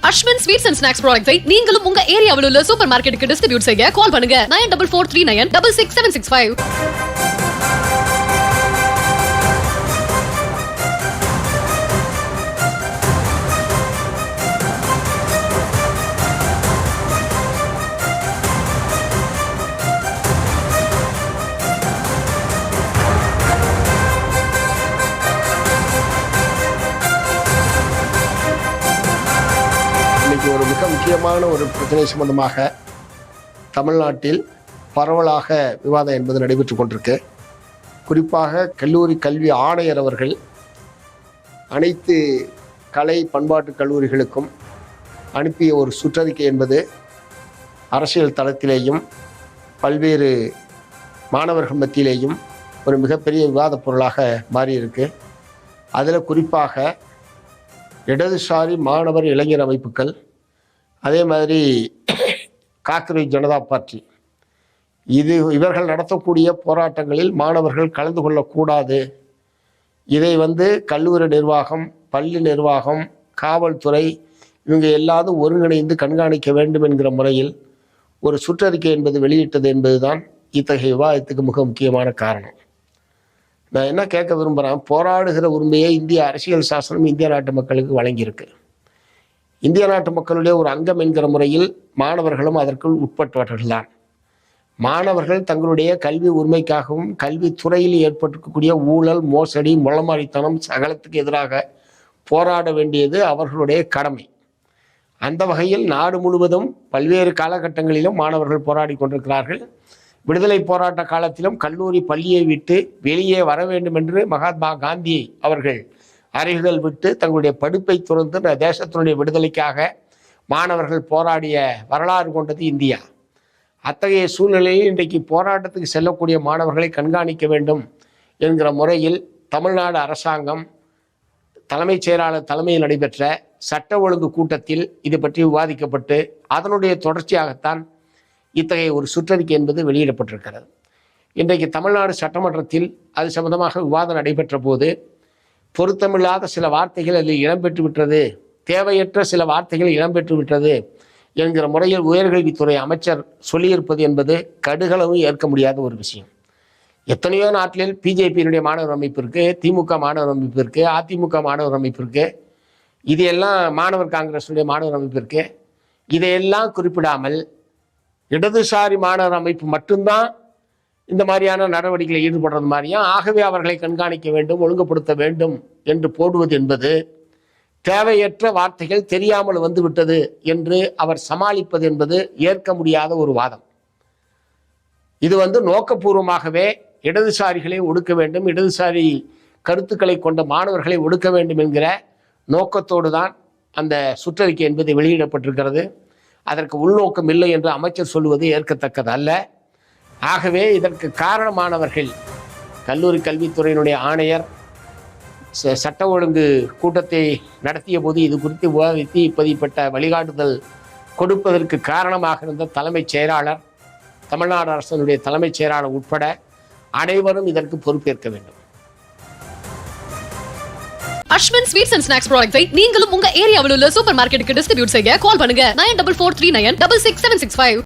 Ashwin sweets and snacks ப்ராடக்ட்ஸை நீங்களும் உங்க ஏரியாவில் உள்ள சூப்பர் மார்க்கெட்டுக்கு டிஸ்ட்ரிபியூட் செய்ய கால் பண்ணுங்க 9443966765. இன்னைக்கு ஒரு மிக முக்கியமான ஒரு பிரச்சனை சம்பந்தமாக தமிழ்நாட்டில் பரவலாக விவாதம் என்பது நடைபெற்றுக் கொண்டிருக்கு. குறிப்பாக கல்லூரி கல்வி ஆணையர் அவர்கள் அனைத்து கலை பண்பாட்டு கல்லூரிகளுக்கும் அனுப்பிய ஒரு சுற்றறிக்கை என்பது அரசியல் தளத்திலேயும் பல்வேறு மாணவர்கள் மத்தியிலேயும் ஒரு மிகப்பெரிய விவாத பொருளாக மாறியிருக்கு. அதில் குறிப்பாக இடதுசாரி மாணவர் இளைஞர் அமைப்புகள், அதே மாதிரி காங்கிரஸ் ஜனதா பார்ட்டி, இவர்கள் நடத்தக்கூடிய போராட்டங்களில் மாணவர்கள் கலந்து கொள்ளக்கூடாது. இதை கல்லூரி நிர்வாகம், பள்ளி நிர்வாகம், காவல்துறை இவங்க எல்லாரும் ஒருங்கிணைந்து கண்காணிக்க வேண்டும் என்கிற முறையில் ஒரு சுற்றறிக்கை என்பது வெளியிட்டது என்பதுதான் இத்தகைய விவாதத்துக்கு மிக முக்கியமான காரணம். நான் என்ன கேட்க விரும்புகிறேன், போராடுகிற உரிமையை இந்திய அரசியல் சாசனம் இந்திய நாட்டு மக்களுக்கு வழங்கியிருக்கு. இந்திய நாட்டு மக்களுடைய ஒரு அங்கம் என்கிற முறையில் மாணவர்களும் அதற்குள் உட்பட்டவர்கள் தான். மாணவர்கள் தங்களுடைய கல்வி உரிமைக்காகவும் கல்வித்துறையில் ஏற்பட்டிருக்கக்கூடிய ஊழல், மோசடி, முளமாரித்தனம் சகலத்துக்கு எதிராக போராட வேண்டியது அவர்களுடைய கடமை. அந்த வகையில் நாடு முழுவதும் பல்வேறு காலகட்டங்களிலும் மாணவர்கள் போராடி கொண்டிருக்கிறார்கள். விடுதலை போராட்ட காலத்திலும் கல்லூரி பள்ளியை விட்டு வெளியே வர வேண்டும் என்று மகாத்மா காந்தி அவர்கள் அறைகள் விட்டு தங்களுடைய படிப்பை துறந்து தேசத்தினுடைய விடுதலைக்காக மாணவர்கள் போராடிய வரலாறு கொண்டது இந்தியா. அத்தகைய சூழ்நிலையில் இன்றைக்கு போராட்டத்துக்கு செல்லக்கூடிய மாணவர்களை கண்காணிக்க வேண்டும் என்கிற முறையில் தமிழ்நாடு அரசாங்கம் தலைமைச் செயலாளர் தலைமையில் நடைபெற்ற சட்ட ஒழுங்கு கூட்டத்தில் இது பற்றி விவாதிக்கப்பட்டு அதனுடைய தொடர்ச்சியாகத்தான் இத்தகைய ஒரு சுற்றறிக்கை என்பது வெளியிடப்பட்டிருக்கிறது. இன்றைக்கு தமிழ்நாடு சட்டமன்றத்தில் அது சம்பந்தமாக விவாதம் நடைபெற்ற போது பொருத்தமில்லாத சில வார்த்தைகள் அதில் இடம்பெற்று விட்டது, தேவையற்ற சில வார்த்தைகள் இடம்பெற்று விட்டது என்கிற முறையில் உயர்கல்வித்துறை அமைச்சர் சொல்லியிருப்பது என்பது கடுகளவும் ஏற்க முடியாத ஒரு விஷயம். எத்தனையோ நாட்டில் பிஜேபியினுடைய மாணவர் அமைப்பு இருக்குது, திமுக மாணவர் அமைப்பு இருக்குது, அதிமுக மாணவர் அமைப்பு இருக்குது, இதையெல்லாம் மாணவர் காங்கிரஸுடைய மாணவர் அமைப்பு இருக்குது. இதையெல்லாம் குறிப்பிடாமல் இடதுசாரி மாணவர் அமைப்பு மட்டும்தான் இந்த மாதிரியான நடவடிக்கைகளில் ஈடுபடுறது மாதிரியும், ஆகவே அவர்களை கண்காணிக்க வேண்டும், ஒழுங்குபடுத்த வேண்டும் என்று போடுவது என்பது தேவையற்ற வார்த்தைகள் தெரியாமல் வந்துவிட்டது என்று அவர் சமாளிப்பது என்பது ஏற்க முடியாத ஒரு வாதம். இது நோக்கபூர்வமாகவே இடதுசாரிகளை ஒடுக்க வேண்டும், இடதுசாரி கருத்துக்களை கொண்ட மாணவர்களை ஒடுக்க வேண்டும் என்கிற நோக்கத்தோடு தான் அந்த சுற்றறிக்கை என்பது வெளியிடப்பட்டிருக்கிறது. அதற்கு உள்நோக்கம் இல்லை என்று அமைச்சர் சொல்லுவது ஏற்கத்தக்கது அல்ல. ஆகவே இதற்கு காரணமானவர்கள் கல்லூரி கல்வித்துறையினுடைய ஆணையர் சட்ட ஒழுங்கு கூட்டத்தை நடத்திய போது இது குறித்து விவாதித்து இப்படிப்பட்ட வழிகாட்டுதல் கொடுப்பதற்கு காரணமாக இருந்த தலைமைச் செயலாளர், தமிழ்நாடு அரசினுடைய தலைமைச் செயலாளர் உட்பட அனைவரும் இதற்கு பொறுப்பேற்க வேண்டும். அஸ்வின் ஸ்வீட்ஸ் அண்ட் ஸ்நாக்ஸ் ப்ராடக்ட்ஸை நீங்களும் உங்க ஏரியாவில் உள்ள சூப்பர் மார்க்கெட்டுக்கு டிஸ்ட்ரிபியூட் செய்ய கால் பண்ணுங்க 9443966765.